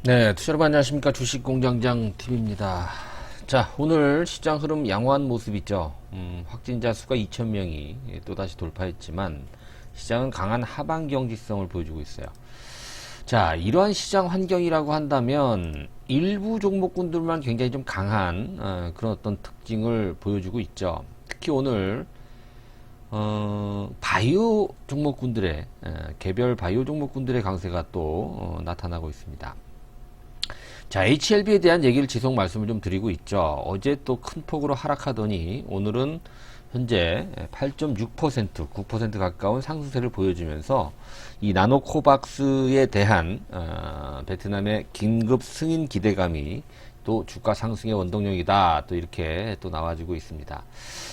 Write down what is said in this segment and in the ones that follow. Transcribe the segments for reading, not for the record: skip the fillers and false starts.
네, 투자 여러분 안녕하십니까. 주식공장장 팀입니다. 자, 오늘 시장 흐름 양호한 모습이죠. 확진자 수가 2,000명이 또다시 돌파했지만 시장은 강한 하방 경직성을 보여주고 있어요. 자, 이러한 시장 환경이라고 한다면 일부 종목군들만 굉장히 좀 강한 그런 어떤 특징을 보여주고 있죠. 특히 오늘 바이오 종목군들의 개별 바이오 종목군들의 강세가 또 나타나고 있습니다. 자, HLB에 대한 얘기를 지속 말씀을 좀 드리고 있죠. 어제 또 큰 폭으로 하락하더니 오늘은 현재 8.6%, 9% 가까운 상승세를 보여주면서 이 나노코박스에 대한 베트남의 긴급 승인 기대감이 또 주가 상승의 원동력이다. 또 이렇게 또 나와주고 있습니다.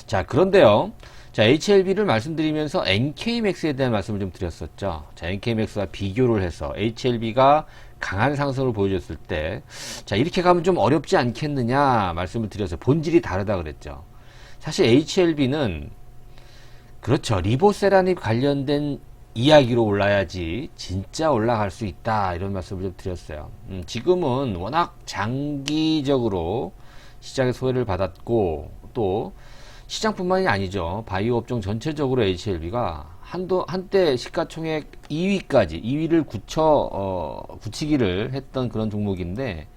자, 그런데요. 자, HLB를 말씀드리면서 NK맥스에 대한 말씀을 좀 드렸었죠. 자, NK맥스와 비교를 해서 HLB가 강한 상승을 보여줬을 때, 자, 이렇게 가면 좀 어렵지 않겠느냐 말씀을 드려서 본질이 다르다 그랬죠. 사실 HLB는 그렇죠. 리보세라닙 관련된 이야기로 올라야지 진짜 올라갈 수 있다. 이런 말씀을 좀 드렸어요. 지금은 워낙 장기적으로 시장의 소외를 받았고 또 시장뿐만이 아니죠. 바이오 업종 전체적으로 HLB가 한때 시가총액 2위를 굳히기를 했던 그런 종목인데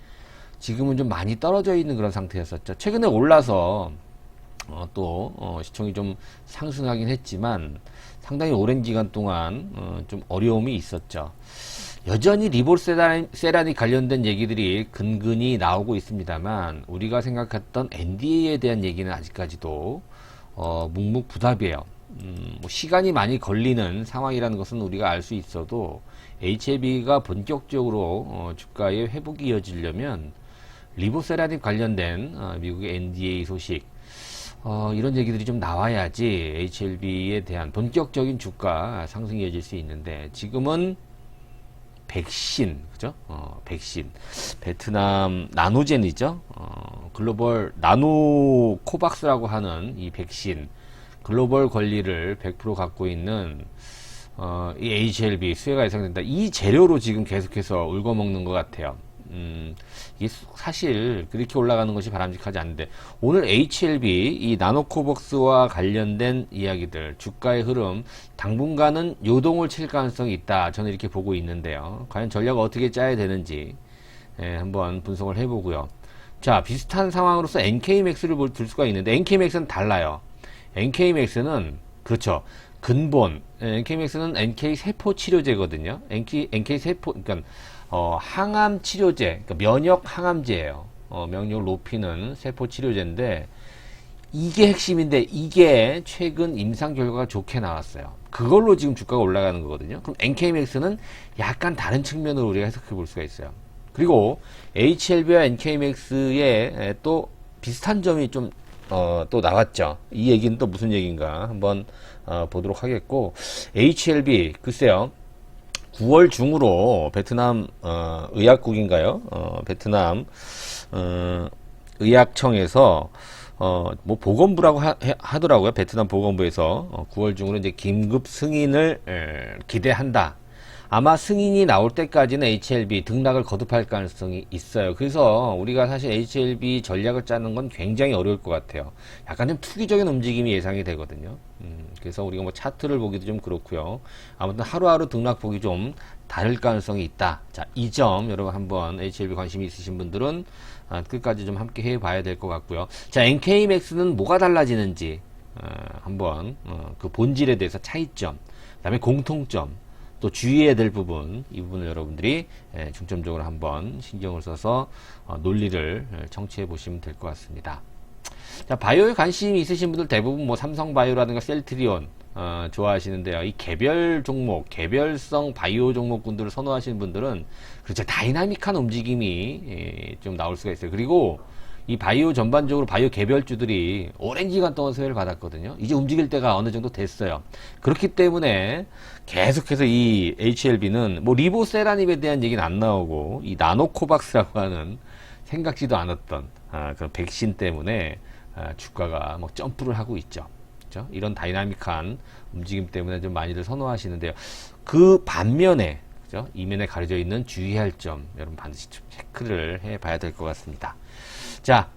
지금은 좀 많이 떨어져 있는 그런 상태였었죠. 최근에 올라서 시총이 좀 상승하긴 했지만 상당히 오랜 기간 동안 좀 어려움이 있었죠. 여전히 리보세라니 관련된 얘기들이 근근히 나오고 있습니다만 우리가 생각했던 NDA에 대한 얘기는 아직까지도 묵묵부답이에요. 뭐 시간이 많이 걸리는 상황이라는 것은 우리가 알 수 있어도 HLB가 본격적으로 주가의 회복이 이어지려면 리보세라니 관련된 미국의 NDA 소식 이런 얘기들이 좀 나와야지 HLB에 대한 본격적인 주가 상승이 이어질 수 있는데 지금은 백신, 그죠? 백신. 베트남 나노젠이죠? 글로벌 나노 코박스라고 하는 이 백신. 글로벌 권리를 100% 갖고 있는, 이 HLB 수혜가 예상된다. 이 재료로 지금 계속해서 울거먹는 것 같아요. 이게 사실 그렇게 올라가는 것이 바람직하지 않은데 오늘 HLB 이 나노코박스와 관련된 이야기들 주가의 흐름 당분간은 요동을 칠 가능성이 있다 저는 이렇게 보고 있는데요. 과연 전략을 어떻게 짜야 되는지 한번 분석을 해보고요. 자, 비슷한 상황으로서 NK맥스를 들 수가 있는데 NK맥스는 달라요. NK맥스는 그렇죠. 근본 NK맥스는 NK 세포 치료제거든요. NK 세포 그러니까 항암 치료제, 그러니까 면역 항암제예요. 면역을 높이는 세포 치료제인데 이게 핵심인데 이게 최근 임상 결과가 좋게 나왔어요. 그걸로 지금 주가가 올라가는 거거든요. 그럼 NK맥스는 약간 다른 측면으로 우리가 해석해 볼 수가 있어요. 그리고 HLB와 NK맥스의 또 비슷한 점이 좀 또 나왔죠. 이 얘기는 또 무슨 얘기인가 한번 보도록 하겠고 HLB 글쎄요. 9월 중으로 베트남 의약국인가요? 베트남 의약청에서 뭐 보건부라고 하더라고요. 베트남 보건부에서 9월 중으로 이제 긴급 승인을 기대한다. 아마 승인이 나올 때까지는 HLB 등락을 거듭할 가능성이 있어요. 그래서 우리가 사실 HLB 전략을 짜는 건 굉장히 어려울 것 같아요. 약간 좀 투기적인 움직임이 예상이 되거든요. 그래서 우리가 뭐 차트를 보기도 좀 그렇고요. 아무튼 하루하루 등락 폭이 좀 다를 가능성이 있다. 자, 이 점 여러분 한번 HLB 관심이 있으신 분들은 끝까지 좀 함께 해봐야 될 것 같고요. 자, NK맥스는 뭐가 달라지는지 한번 그 본질에 대해서 차이점, 그다음에 공통점. 또 주의해야 될 부분, 이 부분을 여러분들이 중점적으로 한번 신경을 써서 논리를 청취해 보시면 될 것 같습니다. 자, 바이오에 관심이 있으신 분들 대부분 뭐 삼성바이오라든가 셀트리온 좋아하시는데요. 이 개별 종목, 개별성 바이오 종목군들을 선호하시는 분들은 그렇죠. 다이나믹한 움직임이 좀 나올 수가 있어요. 그리고 이 바이오 전반적으로 바이오 개별주들이 오랜 기간 동안 소외를 받았거든요. 이제 움직일 때가 어느 정도 됐어요. 그렇기 때문에 계속해서 이 HLB는 뭐 리보세라닙에 대한 얘기는 안 나오고 이 나노코박스라고 하는 생각지도 않았던 그런 백신 때문에 주가가 뭐 점프를 하고 있죠. 그렇죠? 이런 다이나믹한 움직임 때문에 좀 많이들 선호하시는데요. 그 반면에 그죠? 이면에 가려져 있는 주의해야 할 점 여러분 반드시 체크를 해봐야 될 것 같습니다. 자,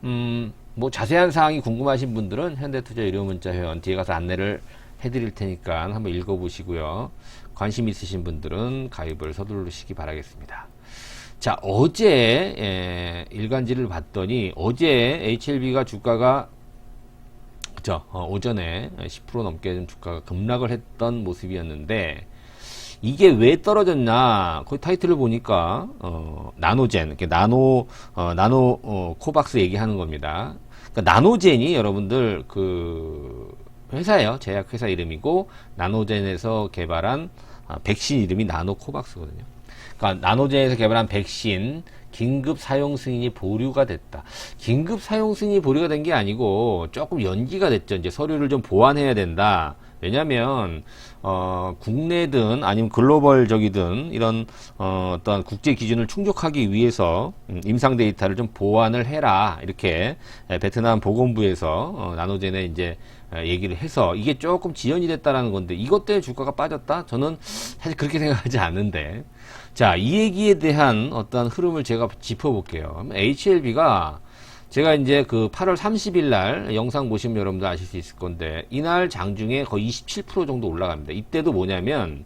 뭐 자세한 사항이 궁금하신 분들은 현대투자유료문자회원 뒤에 가서 안내를 해드릴 테니까 한번 읽어보시고요. 관심 있으신 분들은 가입을 서두르시기 바라겠습니다. 자, 어제 일간지를 봤더니 어제 HLB가 주가가 그죠? 오전에 10% 넘게 좀 주가가 급락을 했던 모습이었는데 이게 왜 떨어졌나? 거기 타이틀을 보니까 나노젠, 이렇게 나노 코박스 얘기하는 겁니다. 그러니까 나노젠이 여러분들 그 회사예요. 제약 회사 이름이고 나노젠에서 개발한 백신 이름이 나노 코박스거든요. 그러니까 나노젠에서 개발한 백신 긴급 사용 승인이 보류가 됐다. 긴급 사용 승인이 보류가 된 게 아니고 조금 연기가 됐죠. 이제 서류를 좀 보완해야 된다. 왜냐면 국내든 아니면 글로벌적이든 이런 어떤 국제 기준을 충족하기 위해서 임상 데이터를 좀 보완을 해라 이렇게 베트남 보건부에서 나노젠에 이제 얘기를 해서 이게 조금 지연이 됐다라는 건데 이것 때문에 주가가 빠졌다? 저는 사실 그렇게 생각하지 않는데 자, 이 얘기에 대한 어떤 흐름을 제가 짚어볼게요. HLB가 제가 이제 그 8월 30일 날 영상 보시면 여러분들 아실 수 있을 건데 이날 장중에 거의 27% 정도 올라갑니다. 이때도 뭐냐면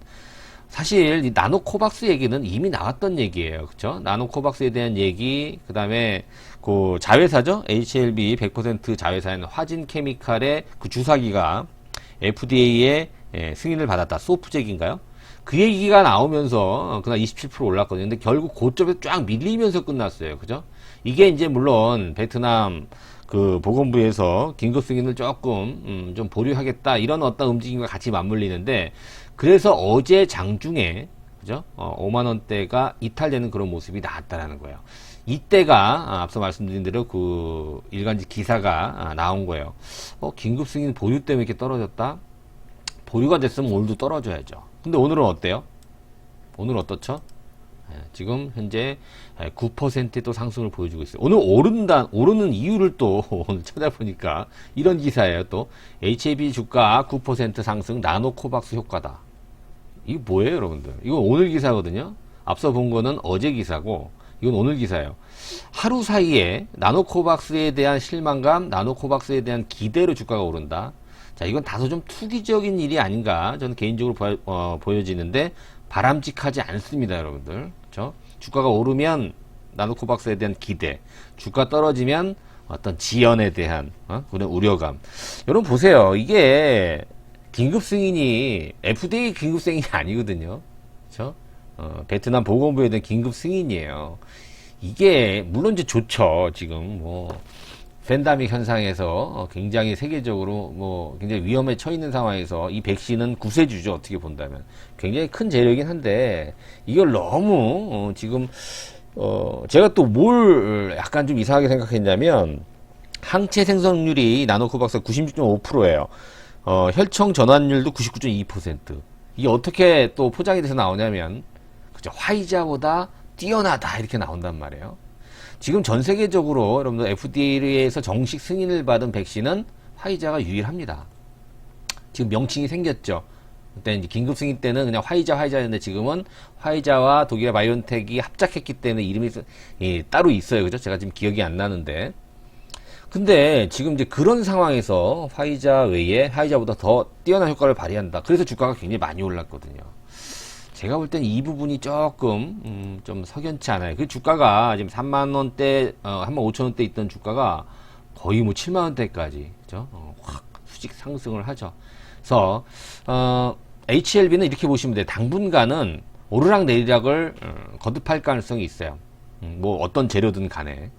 사실 이 나노코박스 얘기는 이미 나왔던 얘기예요. 그쵸? 나노코박스에 대한 얘기, 그 다음에 그 자회사죠? HLB 100% 자회사인 화진케미칼의 그 주사기가 FDA의 승인을 받았다. 소프잭인가요? 그 얘기가 나오면서 그날 27% 올랐거든요. 근데 결국 고점에서 쫙 밀리면서 끝났어요. 그죠? 이게 이제 물론 베트남 그 보건부에서 긴급 승인을 조금 좀 보류하겠다 이런 어떤 움직임과 같이 맞물리는데 그래서 어제 장중에 그죠? 5만 원대가 이탈되는 그런 모습이 나왔다라는 거예요. 이때가 앞서 말씀드린 대로 그 일간지 기사가 나온 거예요. 긴급 승인 보류 때문에 이렇게 떨어졌다? 보류가 됐으면 오늘도 떨어져야죠. 근데 오늘은 어때요? 오늘 어떻죠? 지금 현재 9%의 또 상승을 보여주고 있어요. 오늘 오르는 이유를 또 오늘 찾아보니까 이런 기사예요. 또 HAB 주가 9% 상승 나노코박스 효과다. 이게 뭐예요, 여러분들? 이건 오늘 기사거든요. 앞서 본 거는 어제 기사고 이건 오늘 기사예요. 하루 사이에 나노코박스에 대한 실망감, 나노코박스에 대한 기대로 주가가 오른다. 자, 이건 다소 좀 투기적인 일이 아닌가 저는 개인적으로 보여지는데 바람직하지 않습니다, 여러분들. 그렇죠? 주가가 오르면 나노코박스에 대한 기대, 주가 떨어지면 어떤 지연에 대한 그런 우려감. 여러분 보세요. 이게 긴급 승인이 FDA 긴급 승인이 아니거든요. 그렇죠? 베트남 보건부에 대한 긴급 승인이에요. 이게 물론 이제 좋죠. 지금 뭐 팬데믹 현상에서 굉장히 세계적으로 뭐 굉장히 위험에 처해 있는 상황에서 이 백신은 구세주죠. 어떻게 본다면 굉장히 큰 재료이긴 한데 이걸 너무 지금 제가 또 뭘 약간 좀 이상하게 생각했냐면 항체 생성률이 나노코박스 96.5%예요. 혈청 전환율도 99.2%. 이게 어떻게 또 포장이 돼서 나오냐면 그죠? 화이자보다 뛰어나다 이렇게 나온단 말이에요. 지금 전 세계적으로 여러분들 FDA에서 정식 승인을 받은 백신은 화이자가 유일합니다. 지금 명칭이 생겼죠. 그때 이제 긴급 승인 때는 그냥 화이자였는데 지금은 화이자와 독일의 바이온텍이 합작했기 때문에 이름이 따로 있어요. 그죠? 제가 지금 기억이 안 나는데. 근데 지금 이제 그런 상황에서 화이자 외에 화이자보다 더 뛰어난 효과를 발휘한다. 그래서 주가가 굉장히 많이 올랐거든요. 제가 볼 땐 이 부분이 조금 좀 석연치 않아요. 그 주가가 지금 3만원대 35,000원대 있던 주가가 거의 뭐 7만원대까지 그죠? 확 수직 상승을 하죠. 그래서 HLB는 이렇게 보시면 돼요. 당분간은 오르락 내리락을 거듭할 가능성이 있어요. 뭐 어떤 재료든 간에.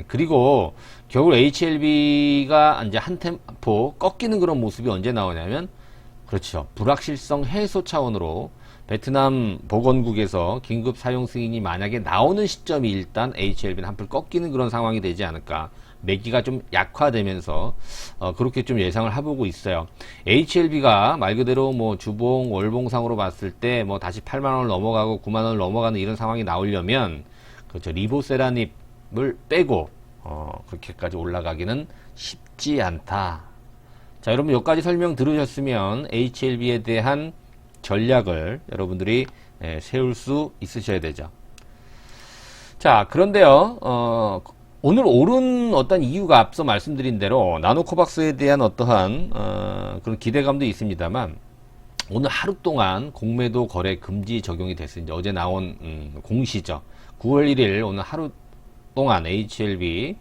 그리고 결국 HLB가 이제 한 템포 꺾이는 그런 모습이 언제 나오냐면 그렇죠. 불확실성 해소 차원으로 베트남 보건국에서 긴급 사용 승인이 만약에 나오는 시점이 일단 HLB는 한풀 꺾이는 그런 상황이 되지 않을까. 매기가 좀 약화되면서 그렇게 좀 예상을 해보고 있어요. HLB가 말 그대로 뭐 주봉 월봉상으로 봤을 때 뭐 다시 8만원을 넘어가고 9만원을 넘어가는 이런 상황이 나오려면 그렇죠. 리보세라닙을 빼고 그렇게까지 올라가기는 쉽지 않다. 자, 여러분 여기까지 설명 들으셨으면 HLB에 대한 전략을 여러분들이 세울 수 있으셔야 되죠. 자, 그런데요, 오늘 오른 어떤 이유가 앞서 말씀드린 대로 나노코박스에 대한 어떠한 그런 기대감도 있습니다만, 오늘 하루 동안 공매도 거래 금지 적용이 됐습니다. 어제 나온 공시죠. 9월 1일 오늘 하루 동안 HLB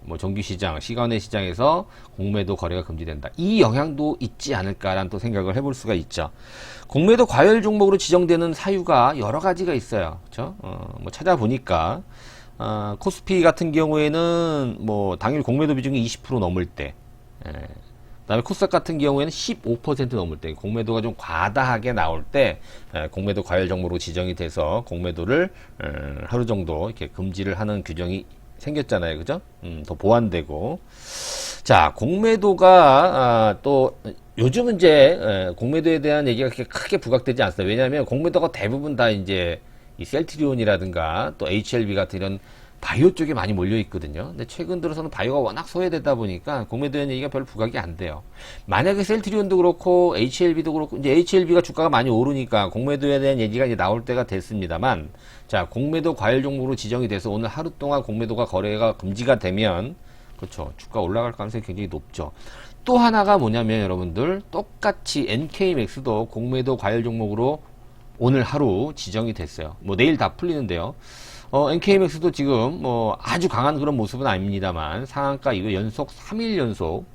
뭐 정규시장, 시간외 시장에서 공매도 거래가 금지된다. 이 영향도 있지 않을까라는 또 생각을 해볼 수가 있죠. 공매도 과열 종목으로 지정되는 사유가 여러 가지가 있어요. 그렇죠? 뭐 찾아보니까 코스피 같은 경우에는 뭐 당일 공매도 비중이 20% 넘을 때, 그다음에 코스닥 같은 경우에는 15% 넘을 때, 공매도가 좀 과다하게 나올 때 공매도 과열 종목으로 지정이 돼서 공매도를 하루 정도 이렇게 금지를 하는 규정이 생겼잖아요. 그죠? 더 보완되고. 자, 공매도가 또 요즘은 이제 공매도에 대한 얘기가 그렇게 크게 부각되지 않습니다. 왜냐하면 공매도가 대부분 다 이제 이 셀트리온이라든가 또 HLB 같은 이런 바이오 쪽에 많이 몰려 있거든요. 근데 최근 들어서는 바이오가 워낙 소외되다 보니까 공매도에 대한 얘기가 별로 부각이 안 돼요. 만약에 셀트리온도 그렇고 HLB도 그렇고, 이제 HLB가 주가가 많이 오르니까 공매도에 대한 얘기가 이제 나올 때가 됐습니다만, 자, 공매도 과열 종목으로 지정이 돼서 오늘 하루 동안 공매도가 거래가 금지가 되면, 그렇죠, 주가 올라갈 가능성이 굉장히 높죠. 또 하나가 뭐냐면 여러분들, 똑같이 NK맥스도 공매도 과열 종목으로 오늘 하루 지정이 됐어요. 뭐 내일 다 풀리는데요. NK맥스도 지금 뭐 아주 강한 그런 모습은 아닙니다만 상한가 이거 연속 3일 연속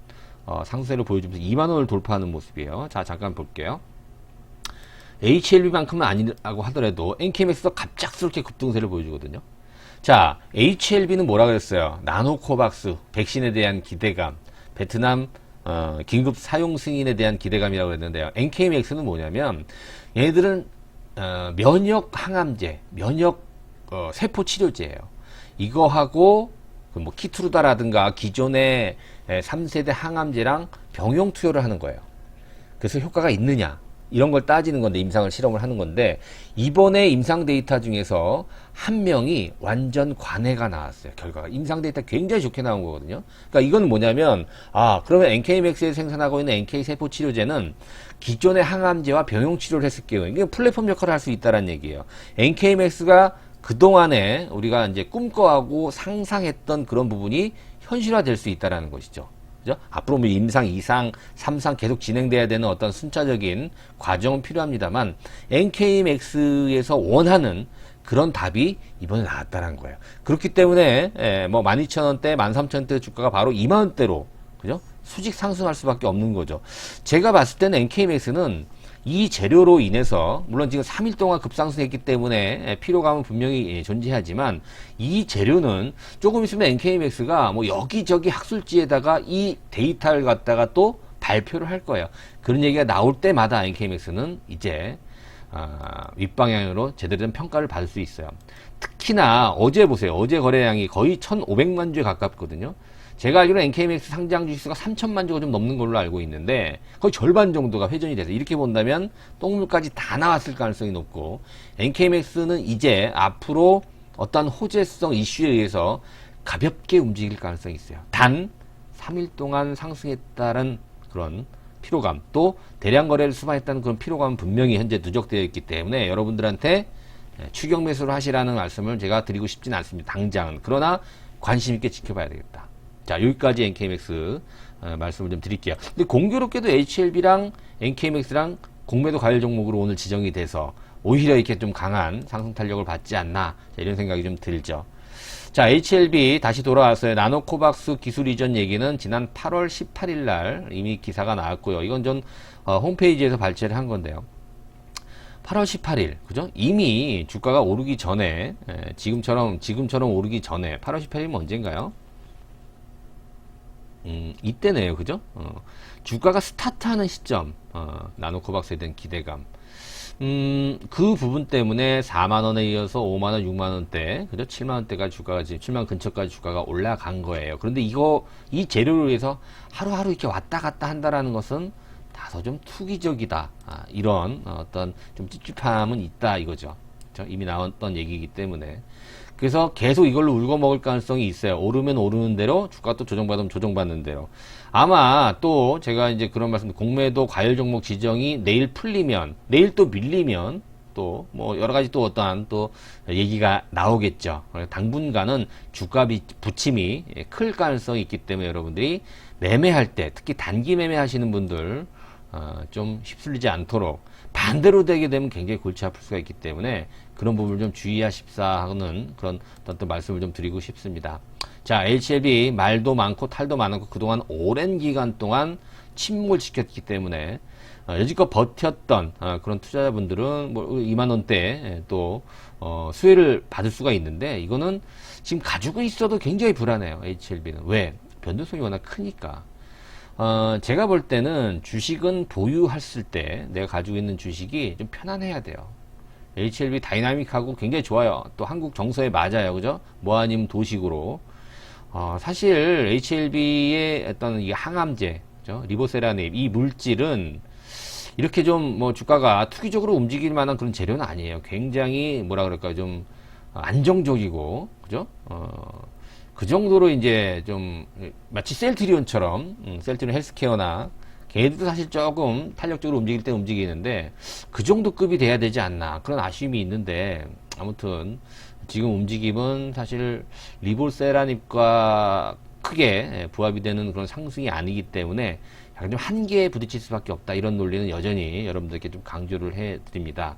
상승세를 보여주면서 2만원을 돌파하는 모습이에요. 자, 잠깐 볼게요. HLB만큼은 아니라고 하더라도 NK맥스도 갑작스럽게 급등세를 보여주거든요. 자, HLB는 뭐라 그랬어요? 나노코박스 백신에 대한 기대감, 베트남 긴급 사용 승인에 대한 기대감이라고 그랬는데요. NK맥스는 뭐냐면 얘네들은 면역 항암제, 면역 세포 치료제예요. 이거하고 뭐 키트루다라든가 기존의 3세대 항암제랑 병용 투여를 하는 거예요. 그래서 효과가 있느냐 이런 걸 따지는 건데, 임상을 실험을 하는 건데, 이번에 임상 데이터 중에서 한 명이 완전 관해가 나왔어요. 결과가 임상 데이터 굉장히 좋게 나온 거거든요. 그러니까 이건 뭐냐면, 그러면 NK맥스에서 생산하고 있는 NK 세포 치료제는 기존의 항암제와 병용 치료를 했을 경우에 이게 플랫폼 역할을 할 수 있다는 얘기예요. NK맥스가 그동안에 우리가 이제 꿈꿔하고 상상했던 그런 부분이 현실화될 수 있다는 것이죠. 그죠? 앞으로 뭐 임상, 2상, 3상 계속 진행돼야 되는 어떤 순차적인 과정은 필요합니다만, NK맥스에서 원하는 그런 답이 이번에 나왔다는 거예요. 그렇기 때문에 뭐 12,000원대, 13,000원대 주가가 바로 2만원대로, 그죠? 수직 상승할 수밖에 없는 거죠. 제가 봤을 때는 NK맥스는 이 재료로 인해서, 물론 지금 3일 동안 급상승했기 때문에 피로감은 분명히 존재하지만, 이 재료는 조금 있으면 NK맥스가 뭐 여기저기 학술지에다가 이 데이터를 갖다가 또 발표를 할 거예요. 그런 얘기가 나올 때마다 NK맥스는 이제 윗방향으로 제대로 된 평가를 받을 수 있어요. 특히나 어제 보세요. 어제 거래량이 거의 1,500만 주에 가깝거든요. 제가 알기로는 NK맥스 상장 주식수가 3천만 주가 좀 넘는 걸로 알고 있는데, 거의 절반 정도가 회전이 돼서, 이렇게 본다면 똥물까지 다 나왔을 가능성이 높고, NK맥스는 이제 앞으로 어떤 호재성 이슈에 의해서 가볍게 움직일 가능성이 있어요. 단 3일 동안 상승했다는 그런 피로감, 또 대량 거래를 수반했다는 그런 피로감은 분명히 현재 누적되어 있기 때문에 여러분들한테 추격 매수를 하시라는 말씀을 제가 드리고 싶진 않습니다. 당장은. 그러나 관심 있게 지켜봐야 되겠다. 자, 여기까지 NK맥스 말씀을 좀 드릴게요. 근데 공교롭게도 HLB랑 NK맥스랑 공매도 과열 종목으로 오늘 지정이 돼서 오히려 이렇게 좀 강한 상승 탄력을 받지 않나, 자, 이런 생각이 좀 들죠. 자, HLB 다시 돌아왔어요. 나노코박스 기술 이전 얘기는 지난 8월 18일 날 이미 기사가 나왔고요. 이건 전 홈페이지에서 발췌를 한 건데요. 8월 18일, 그죠? 이미 주가가 오르기 전에, 지금처럼 오르기 전에, 8월 18일이면 언젠가요? 이때네요. 그죠? 주가가 스타트하는 시점, 나노코박스에 대한 기대감. 그 부분 때문에 4만원에 이어서 5만원, 6만원대, 그죠? 7만원대까지 주가가 지금 7만원 근처까지 주가가 올라간 거예요. 그런데 이 재료를 위해서 하루하루 이렇게 왔다 갔다 한다라는 것은 다소 좀 투기적이다. 이런 어떤 좀 찝찝함은 있다 이거죠. 그렇죠? 이미 나왔던 얘기이기 때문에. 그래서 계속 이걸로 울고 먹을 가능성이 있어요. 오르면 오르는 대로, 주가 또 조정받으면 조정받는 대로. 아마 또 제가 이제 그런 말씀, 공매도 과열 종목 지정이 내일 풀리면, 내일 또 밀리면, 또 뭐 여러 가지 또 어떠한 또 얘기가 나오겠죠. 당분간은 주가 부침이 클 가능성이 있기 때문에 여러분들이 매매할 때 특히 단기 매매하시는 분들 좀 휩쓸리지 않도록, 반대로 되게 되면 굉장히 골치 아플 수가 있기 때문에 그런 부분을 좀 주의하십사 하는 그런 어떤 말씀을 좀 드리고 싶습니다. 자, HLB 말도 많고 탈도 많고 그동안 오랜 기간 동안 침묵을 지켰기 때문에 여지껏 버텼던 그런 투자자분들은 뭐 2만원대 또 수혜를 받을 수가 있는데, 이거는 지금 가지고 있어도 굉장히 불안해요. HLB는. 왜? 변동성이 워낙 크니까. 제가 볼 때는 주식은 보유했을 때 내가 가지고 있는 주식이 좀 편안해야 돼요. HLB 다이나믹하고 굉장히 좋아요. 또 한국 정서에 맞아요. 그죠? 뭐 아니면 도식으로. 사실 HLB의 어떤 이 항암제, 그죠? 리보세라닙, 이 물질은 이렇게 좀 뭐 주가가 투기적으로 움직일 만한 그런 재료는 아니에요. 굉장히 뭐라 그럴까요? 좀 안정적이고, 그죠? 그 정도로 이제 좀 마치 셀트리온처럼, 셀트리온 헬스케어나 걔들도 사실 조금 탄력적으로 움직일 때 움직이는데 그 정도 급이 돼야 되지 않나, 그런 아쉬움이 있는데, 아무튼 지금 움직임은 사실 리볼세라닙과 크게 부합이 되는 그런 상승이 아니기 때문에 약간 좀 한계에 부딪힐 수밖에 없다, 이런 논리는 여전히 여러분들께 좀 강조를 해 드립니다.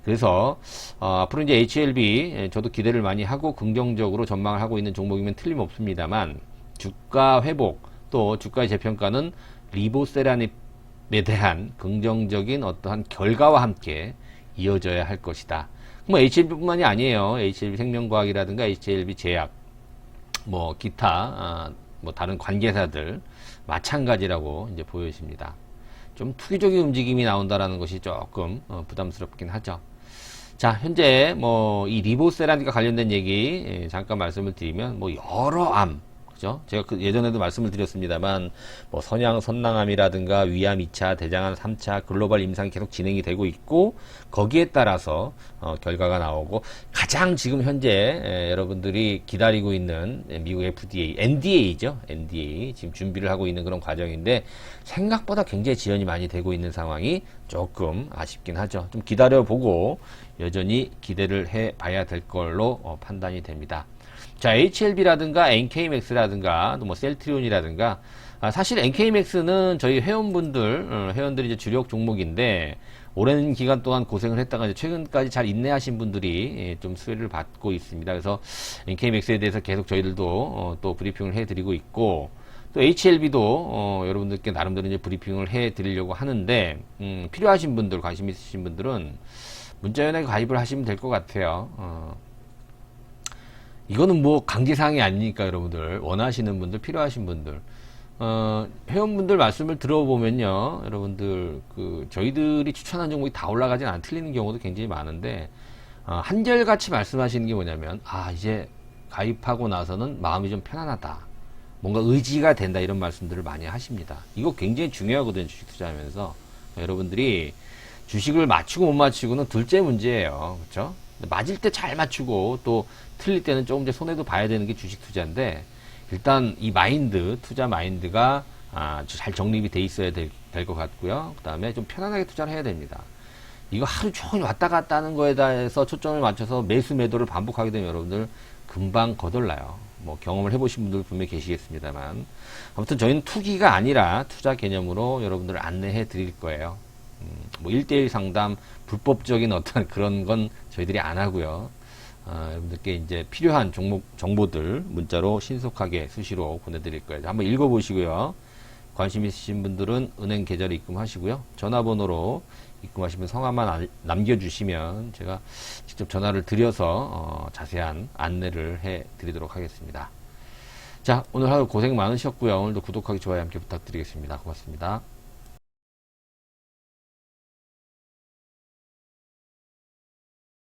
그래서 앞으로 이제 HLB 저도 기대를 많이 하고 긍정적으로 전망을 하고 있는 종목이면 틀림없습니다만, 주가 회복 또 주가의 재평가는 리보세라닙에 대한 긍정적인 어떠한 결과와 함께 이어져야 할 것이다. 뭐 HLB뿐만이 아니에요. HLB 생명과학이라든가 HLB 제약, 뭐 기타 뭐 다른 관계사들 마찬가지라고 이제 보여집니다. 좀 투기적인 움직임이 나온다라는 것이 조금 부담스럽긴 하죠. 자, 현재 뭐 이 리보세라님과 관련된 얘기 잠깐 말씀을 드리면, 뭐 여러 암, 그죠? 제가 그 예전에도 말씀을 드렸습니다만, 뭐 선양 선낭암이라든가 위암 2차, 대장암 3차 글로벌 임상이 계속 진행이 되고 있고, 거기에 따라서 결과가 나오고, 가장 지금 현재 여러분들이 기다리고 있는 미국 FDA, NDA죠. NDA 지금 준비를 하고 있는 그런 과정인데, 생각보다 굉장히 지연이 많이 되고 있는 상황이 조금 아쉽긴 하죠. 좀 기다려보고 여전히 기대를 해봐야 될 걸로 판단이 됩니다. 자, HLB라든가 NK맥스라든가 또 뭐 셀트리온이라든가, 사실 NK맥스는 저희 회원들이 이제 주력 종목인데, 오랜 기간 동안 고생을 했다가 이제 최근까지 잘 인내하신 분들이 좀 수혜를 받고 있습니다. 그래서 NK맥스에 대해서 계속 저희들도 또 브리핑을 해드리고 있고, 또 HLB도 여러분들께 나름대로 이제 브리핑을 해드리려고 하는데, 필요하신 분들, 관심 있으신 분들은 문자연에 가입을 하시면 될 것 같아요. 이거는 뭐 강제사항이 아니니까 여러분들, 원하시는 분들, 필요하신 분들, 회원분들 말씀을 들어보면요, 여러분들 저희들이 추천한 종목이 다 올라가진 않아, 틀리는 경우도 굉장히 많은데, 한결같이 말씀하시는 게 뭐냐면, 이제 가입하고 나서는 마음이 좀 편안하다, 뭔가 의지가 된다, 이런 말씀들을 많이 하십니다. 이거 굉장히 중요하거든요, 주식 투자하면서. 여러분들이 주식을 맞추고 못 맞추고는 둘째 문제예요. 그렇죠? 맞을 때 잘 맞추고 또 틀릴 때는 조금 이제 손해도 봐야 되는 게 주식 투자인데, 일단 이 마인드, 투자 마인드가 잘 정립이 돼 있어야 될 것 같고요. 그 다음에 좀 편안하게 투자를 해야 됩니다. 이거 하루 종일 왔다 갔다 하는 거에 대해서 초점을 맞춰서 매수 매도를 반복하게 되면 여러분들 금방 거덜나요. 뭐 경험을 해보신 분들 분명히 계시겠습니다만, 아무튼 저희는 투기가 아니라 투자 개념으로 여러분들을 안내해 드릴 거예요. 뭐 1대1 상담, 불법적인 어떤 그런 건 저희들이 안 하고요. 여러분들께 이제 필요한 종목 정보들 문자로 신속하게 수시로 보내드릴 거예요. 한번 읽어보시고요. 관심 있으신 분들은 은행 계좌로 입금하시고요. 전화번호로 입금하시면 성함만 남겨주시면 제가 직접 전화를 드려서 자세한 안내를 해드리도록 하겠습니다. 자, 오늘 하루 고생 많으셨고요. 오늘도 구독하기, 좋아요 함께 부탁드리겠습니다. 고맙습니다.